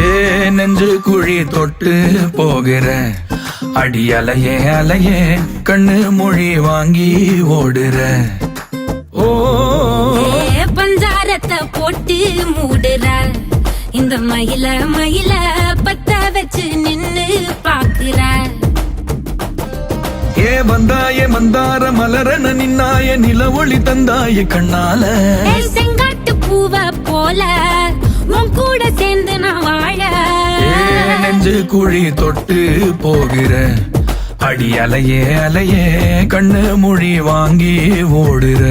ஏ நெஞ்சு குழி தொட்டு போகிற அடி அலையே அலையே கண்ணு மொழி வாங்கி ஓடுற. ஓ பஞ்சாரத்தை போட்டு மூடுற இந்த மயில மயில பத்த வச்சு நின்னு பாக்குற. ஏ வந்தாய மந்தார மலரன நின்னாய நில ஒளி தந்தாய கண்ணால. செங்காட்டு பூவ போல உன் கூட சேர்ந்து நான் வாழ. நெஞ்சு குழி தொட்டு போகிற அடி அலையே அலையே கண்ணு மொழி வாங்கி ஓடுற.